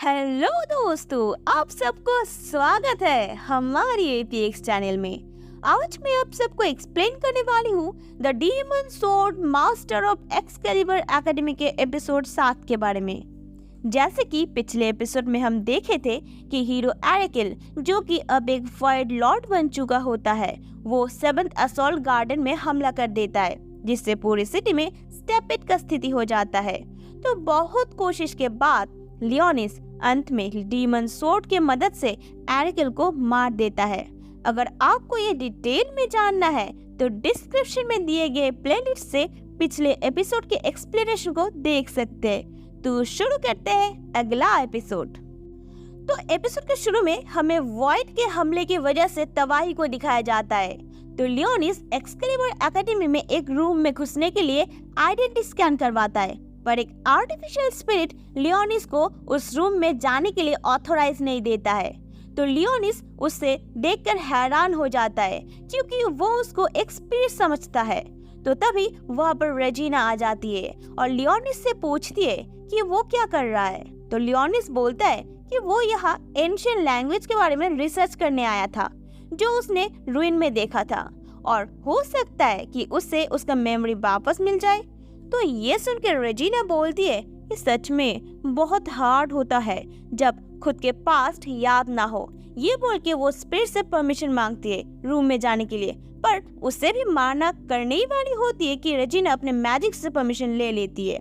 Hello दोस्तों, आप सबको स्वागत है हमारी एपीएक्स चैनल में। आज मैं आप सबको एक्सप्लेन करने वाली हूँ the demon sword master of Excalibur academy के एपिसोड 7 के बारे में। जैसे कि पिछले एपिसोड में हम देखे थे कि हीरो एरेकिल, जो कि अब एक वाइड लॉर्ड बन चुका होता है, वो 7th असॉल्ट गार्डन में हमला कर देता है, जिससे पूरी सिटी में स्टेपिड का स्थिति हो जाता है। तो बहुत कोशिश के बाद लियोनिस अंत में डीमन सोर्ड के मदद से एरेकिल को मार देता है। अगर आपको ये डिटेल में जानना है तो डिस्क्रिप्शन में दिए गए प्लेलिस्ट से पिछले एपिसोड के एक्सप्लेनेशन को देख सकते हैं। तो शुरू करते हैं अगला एपिसोड। तो एपिसोड के शुरू में हमें वॉइड के हमले की वजह से तबाही को दिखाया जाता है। तो लियोनिस एक्सकैलिबर एकेडमी में एक रूम में घुसने के लिए आइडेंटिटी स्कैन करवाता है, पर एक आर्टिफिशियल स्पिरिट लियोनिस को उस रूम में जाने के लिए ऑथोराइज नहीं देता है। तो लियोनिस उससे देखकर हैरान हो जाता है, क्योंकि वो उसको एक स्पिरिट समझता है। तो तभी वहाँ पर रेजिना आ जाती है और लियोनिस से पूछती है कि वो क्या कर रहा है। तो लियोनिस बोलता है कि वो यहाँ एंशिएंट लैंग्वेज के बारे में रिसर्च करने आया था, जो उसने रूइन में देखा था, और हो सकता है कि उससे उसका मेमोरी वापस मिल जाए। तो ये सुनकर रेजिना बोलती है कि सच में बहुत हार्ड होता है जब खुद के पास्ट याद ना हो। ये बोल के वो स्पिरिट से परमिशन मांगती है रूम में जाने के लिए, पर उससे भी माना करने ही वाली होती है कि रेजिना अपने मैजिक से परमिशन ले लेती है।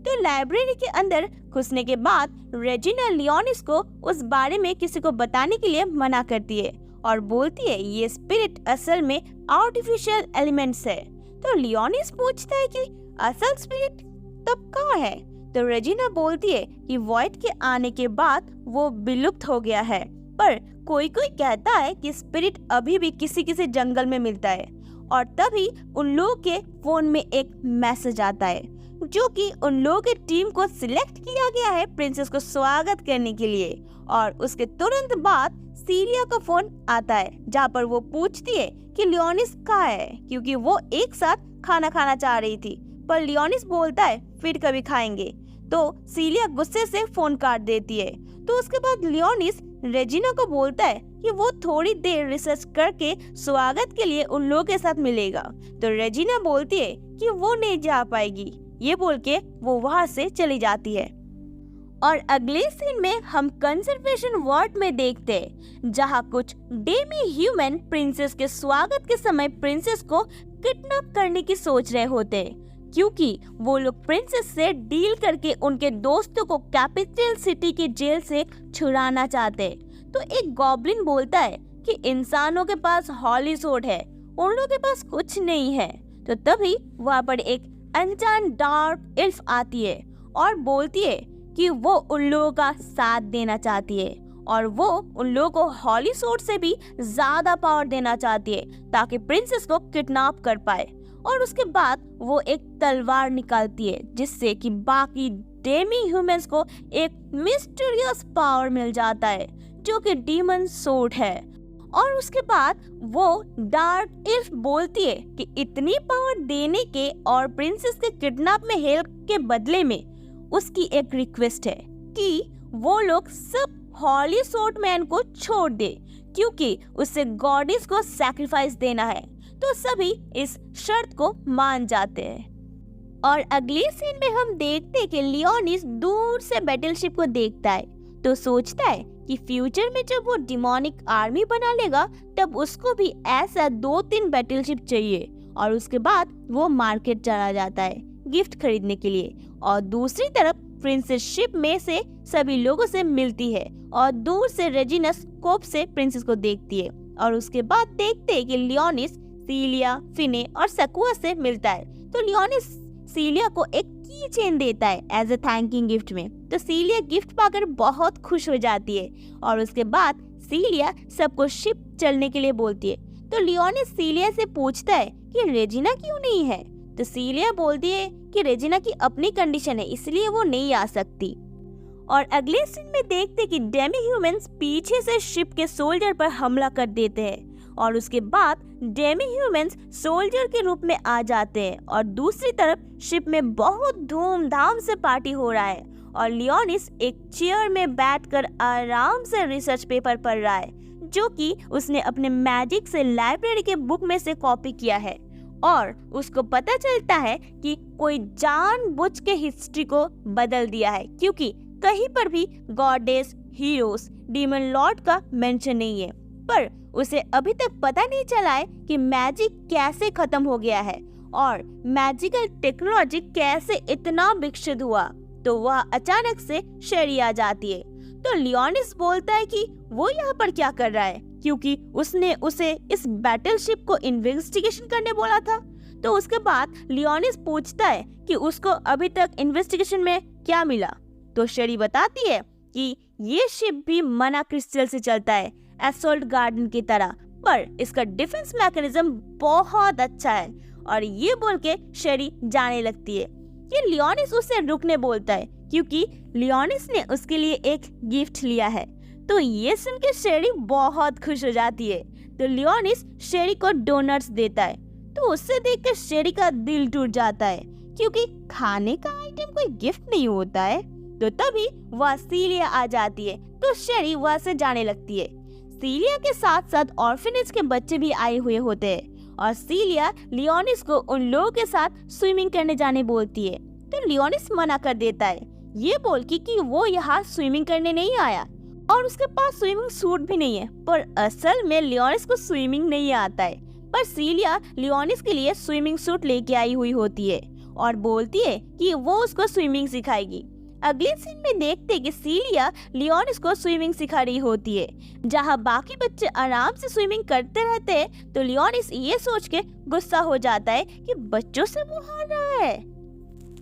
तो लाइब्रेरी के अंदर घुसने के बाद रेजिना लियोनिस को उस बारे में किसी को बताने के लिए मना करती है और बोलती है ये स्पिरिट असल में आर्टिफिशियल एलिमेंट्स है। तो लियोनिस पूछता है कि असल स्पिरिट तब कहाँ है। तो रेजिना बोलती है कि वॉइड के आने के बाद वो विलुप्त हो गया है, पर कोई कोई कहता है कि स्पिरिट अभी भी किसी किसी जंगल में मिलता है। और तभी उन लोगों के फोन में एक मैसेज आता है, जो कि उन लोगों की टीम को सिलेक्ट किया गया है प्रिंसेस को स्वागत करने के लिए। और उसके तुरंत बाद सीलिया का फोन आता है, जहाँ पर वो पूछती है कि लियोनिस कहाँ है, क्योंकि वो एक साथ खाना खाना चाह रही थी। पर लियोनिस बोलता है फिर कभी खाएंगे। तो सीलिया गुस्से से फोन काट देती है। तो उसके बाद लियोनिस रेजिना को बोलता है कि वो थोड़ी देर रिसर्च करके स्वागत के लिए उन लोगों के साथ मिलेगा। तो रेजिना बोलती है कि वो नहीं जा पाएगी। ये बोल के वो वहाँ से चली जाती है। और अगले सीन में हम कंजर्वेशन वार्ड में देखते हैं, जहाँ कुछ डेमी ह्यूमन प्रिंसेस के स्वागत के समय प्रिंसेस को किडनैप करने की सोच रहे होते हैं, क्योंकि वो लोग प्रिंसेस से डील करके उनके दोस्तों को कैपिटल सिटी की जेल से छुड़ाना चाहते हैं। तो एक गॉब्लिन बोलता है कि इंसानों के पास हॉली सोर्ड है, उन लोगों के पास कुछ नहीं है। तो तभी वहाँ पर एक अनजान डार्क इल्फ आती है और बोलती है कि वो उन लोगों का साथ देना चाहती है, और वो उन लोगों को हॉली सोर्ड से भी ज्यादा पावर देना चाहती है, ताकि प्रिंसेस को किडनैप कर पाए। और उसके बाद वो एक तलवार निकालती है, जिससे कि बाकी डेमी ह्यूमंस को एक मिस्टीरियस पावर मिल जाता है, जो कि डीमन सोर्ड है। और उसके बाद वो डार्क इल्फ बोलती है कि इतनी पावर देने के और प्रिंसेस के किडनैप में हेल्प के बदले में उसकी एक रिक्वेस्ट है कि वो लोग सब हॉली सोर्ड मैन को छोड़ दे, क्योंकि उससे गॉडेस को सैक्रिफाइस देना है। तो सभी इस शर्त को मान जाते हैं। और अगले सीन में हम देखते हैं कि लियोनिस दूर से बैटलशिप को देखता है, तो सोचता है कि फ्यूचर में जब वो डिमोनिक आर्मी बना लेगा तब उसको भी ऐसा 2-3 बैटलशिप चाहिए। और उसके बाद वो मार्केट चला जाता है गिफ्ट खरीदने के लिए, और दूसरी तरफ प्रिंसेस शिप में से सभी लोगों से मिलती है और दूर से रेजिना स्कोप से प्रिंसेस को देखती है। और उसके बाद देखते हैं कि लियोनिस सीलिया, फिने और सकुआ से मिलता है। तो लियोनिस सीलिया को एक की चेन देता है एज ए थैंकिंग गिफ्ट में। तो सीलिया गिफ्ट पाकर बहुत खुश हो जाती है, और उसके बाद सीलिया सबको शिप चलने के लिए बोलती है। तो लियोनिस सीलिया से पूछता है कि रेजिना क्यों नहीं है। तो सीलिया बोलती है कि रेजिना की अपनी कंडीशन है, इसलिए वो नहीं आ सकती। और अगले सीन में देखते कि डेमी ह्यूमंस पीछे से शिप के सोल्जर पर हमला कर देते हैं, और उसके बाद डेमी ह्यूमंस सोल्जर के रूप में आ जाते हैं। और दूसरी तरफ शिप में बहुत धूमधाम से पार्टी हो रहा है, और लियोनिस एक चेयर में बैठकर आराम से रिसर्च पेपर पढ़ रहा है, जो कि उसने अपने मैजिक से लाइब्रेरी के बुक में से कॉपी किया है। और उसको पता चलता है कि कोई जानबूझ के हिस्ट्री को बदल दिया है, क्योंकि कहीं पर भी गॉडेस, हीरोज, डीमन लॉर्ड का मेंशन नहीं है। पर उसे अभी तक पता नहीं चला है कि मैजिक कैसे खत्म हो गया है और मैजिकल टेक्नोलॉजी कैसे इतना विकसित हुआ। तो वह अचानक से शेरी आ जाती है। तो लियोनिस बोलता है कि वो यहाँ पर क्या कर रहा है, क्योंकि उसने उसे इस बैटलशिप को इन्वेस्टिगेशन करने बोला था। तो उसके बाद लियोनिस पूछता है कि उसको अभी तक इन्वेस्टिगेशन में क्या मिला। तो शेरी बताती है कि ये शिप भी मना क्रिस्टल से चलता है, असॉल्ट गार्डन की तरह, पर इसका डिफेंस मैकेनिज्म बहुत अच्छा है। और ये बोल के शेरी जाने लगती है कि लियोनिस उससे रुकने बोलता है, क्योंकि लियोनिस ने उसके लिए एक गिफ्ट लिया है। तो ये सुन के शेरी बहुत खुश हो जाती है। तो लियोनिस शेरी को डोनट्स देता है। तो उससे देख कर शेरी का दिल टूट जाता है, क्योंकि खाने का आइटम कोई गिफ्ट नहीं होता है। तो तभी वह सीलिया आ जाती है। तो शेरी वह से जाने लगती है। सीलिया के साथ साथ ऑर्फनेज के बच्चे भी आए हुए होते हैं और सीलिया लियोनिस को उन लोगों के साथ स्विमिंग करने जाने बोलती है। तो लियोनिस मना कर देता है, ये बोल के कि वो यहाँ स्विमिंग करने नहीं आया और उसके पास स्विमिंग सूट भी नहीं है। पर असल में लियोनिस को स्विमिंग नहीं आता है, पर सीलिया लियोनिस के लिए स्विमिंग सूट लेके आई हुई होती है और बोलती है कि वो उसको स्विमिंग सिखाएगी। अगले सीन में देखते कि सीलिया लियोनिस को स्विमिंग सिखा रही होती है। जहाँ बाकी बच्चे आराम से स्विमिंग करते रहते हैं, तो लियोनिस ये सोच के गुस्सा हो जाता है कि बच्चों से वो हार रहा है।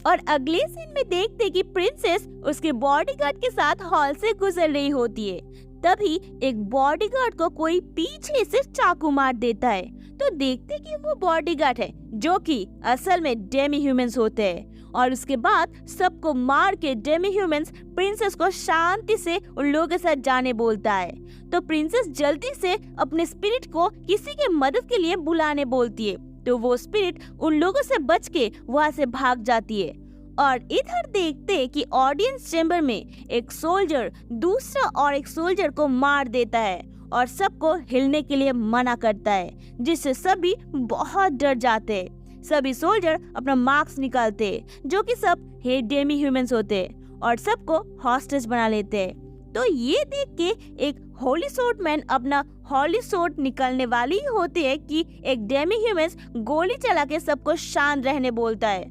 और अगले सीन में देखते कि प्रिंसेस उसके बॉडीगार्ड के साथ हॉल से गुजर रही होती है। तभी एक बॉडीगार्ड को कोई पीछे से चाकू मार देता है। तो देखते कि वो बॉडीगार्ड है, जो कि असल में डेमी ह्यूमंस होते हैं। और उसके बाद सबको मार के डेमी ह्यूमंस प्रिंसेस को शांति से उन लोगों के साथ जाने बोलता है। तो प्रिंसेस जल्दी से अपने स्पिरिट को किसी के मदद के लिए बुलाने बोलती है। तो वो स्पिरिट उन लोगों से बच के वहाँ से भाग जाती है। और इधर देखते कि ऑडियंस चैम्बर में एक सोल्जर दूसरा और एक सोल्जर को मार देता है और सबको हिलने के लिए मना करता है, जिससे सभी बहुत डर जाते हैं। सभी सोल्जर अपना मार्क्स निकालते हैं, जो कि सब डेमी ह्यूमंस होते हैं, और सबको हॉस्टेज बना लेते हैं। तो ये देख के एक होली सोर्ड मैन अपना होली सोर्ड निकलने वाली ही होती है कि एक डेमी ह्यूमंस गोली चला के सबको शांत रहने बोलता है।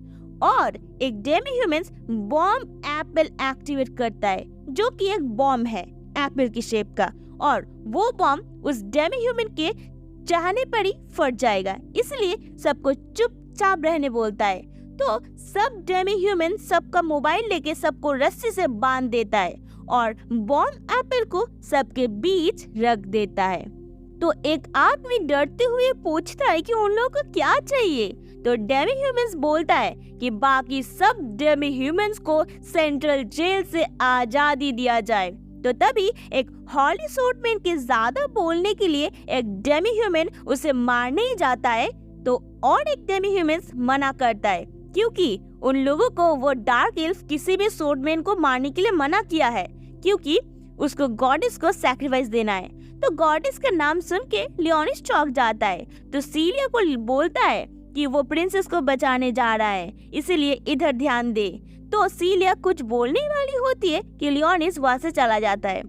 और एक Demi humans bomb Apple activate करता है, जो कि एक बॉम्ब है एप्पल की शेप का, और वो बॉम्ब उस डेमी ह्यूमन के चाहने पर ही फट जाएगा, इसलिए सबको चुपचाप रहने बोलता है। तो सब डेमी ह्यूमन सबका मोबाइल लेके सबको रस्सी से बांध देता है और बॉम्ब एप्पल को सबके बीच रख देता है। तो एक आदमी डरते हुए पूछता है कि उन लोगों को क्या चाहिए। तो डेमी ह्यूमंस बोलता है कि बाकी सब डेमी ह्यूमंस को सेंट्रल जेल से आजादी दिया जाए। तो तभी एक हॉली सोर्डमैन के ज्यादा बोलने के लिए एक डेमी ह्यूमन उसे मारने ही जाता है। तो और एक डेमी ह्यूमंस मना करता है, क्योंकि उन लोगों को वो डार्क एल्फ किसी भी सोर्डमैन को मारने के लिए मना किया है, क्योंकि उसको गॉडेस को सैक्रिफाइस देना है। तो गॉडेस का नाम सुन के लियोनिस चौंक जाता है। तो सीलिया को बोलता है कि वो प्रिंसेस को बचाने जा रहा है, इसीलिए इधर ध्यान दे। तो सीलिया कुछ बोलने वाली होती है कि लियोनिस वहाँ से चला जाता है।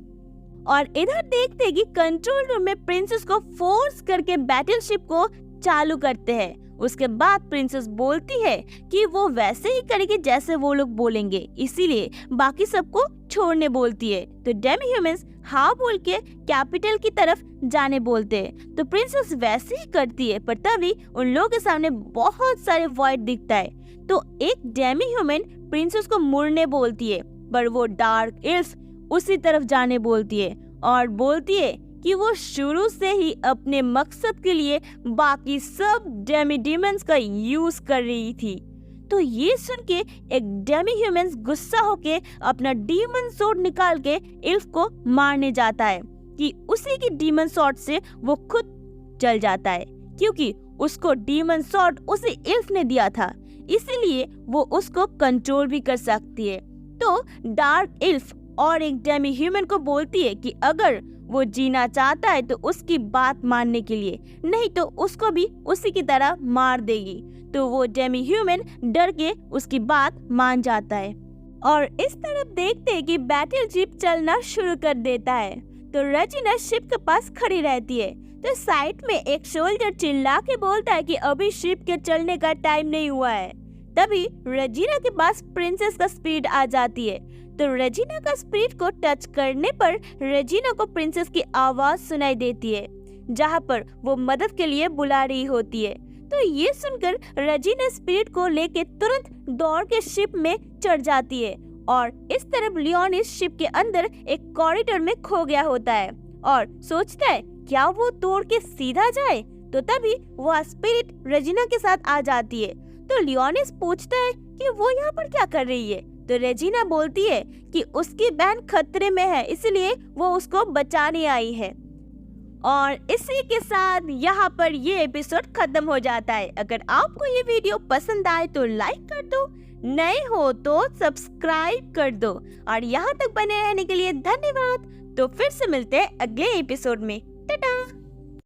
और इधर देखते हैं कि कंट्रोल रूम में प्रिंसेस को फोर्स करके बैटलशिप को चालू करते हैं। उसके बाद प्रिंसेस बोलती है कि वो वैसे ही करेगी जैसे वो लोग बोलेंगे, इसीलिए बाकी सबको छोड़ने बोलती है। तो डेमी ह्यूमंस हाँ बोल के कैपिटल की तरफ जाने बोलते हैं। तो प्रिंसेस वैसे ही करती है, पर तभी उन लोगों के सामने बहुत सारे वॉइड दिखता है। तो एक डेमी ह्यूमन प्रिंसेस को मुड़ने बोलती है, पर वो डार्क एल्फ उसी तरफ जाने बोलती है और बोलती है कि वो शुरू से ही अपने मकसद के लिए बाकी सब डेमी डीमंस का यूज कर रही थी। तो ये सुन के एक डेमी ह्यूमंस गुस्सा होके अपना डीमन स्वॉर्ड निकाल के एल्फ को मारने जाता है कि उसी की डीमन स्वॉर्ड से वो खुद जल जाता है, क्योंकि उसको डीमन स्वॉर्ड उसे एल्फ ने दिया था, इसीलिए वो उसको कंट्रोल भी कर सकती है। तो डार्क इल्फ और एक डेमी ह्यूमन को बोलती है कि अगर वो जीना चाहता है तो उसकी बात मानने के लिए, नहीं तो उसको भी उसी की तरह मार देगी। तो वो डेमी ह्यूमन डर के उसकी बात मान जाता है और इस तरफ देखते हैं कि बैटल शिप चलना शुरू कर देता है। तो रेजिना शिप के पास खड़ी रहती है। तो साइड में एक सोल्जर चिल्ला के बोलता है कि अभी शिप के चलने का टाइम नहीं हुआ है। तभी रेजिना के पास प्रिंसेस का स्पिरिट आ जाती है। तो रेजिना का स्पिरिट को टच करने पर रेजिना को प्रिंसेस की आवाज सुनाई देती है, जहाँ पर वो मदद के लिए बुला रही होती है। तो ये सुनकर रेजिना स्पिरिट को लेके तुरंत दौड़ के शिप में चढ़ जाती है और इस तरफ लियोन इस शिप के अंदर एक कॉरिडोर में खो गया होता है और सोचता है क्या वो तोड़ के सीधा जाए। तो तभी वह स्पिरिट रेजिना के साथ आ जाती है। तो लियोनिस पूछता है कि वो यहाँ पर क्या कर रही है। तो रेजिना बोलती है कि उसकी बहन खतरे में है, इसलिए वो उसको बचाने आई है। और इसी के साथ यहाँ पर ये एपिसोड खत्म हो जाता है। अगर आपको ये वीडियो पसंद आए तो लाइक कर दो, नए हो तो सब्सक्राइब कर दो और यहाँ तक बने रहने के लिए धन्यवाद। तो फिर से मिलते हैं अगले एपिसोड में। टाटा।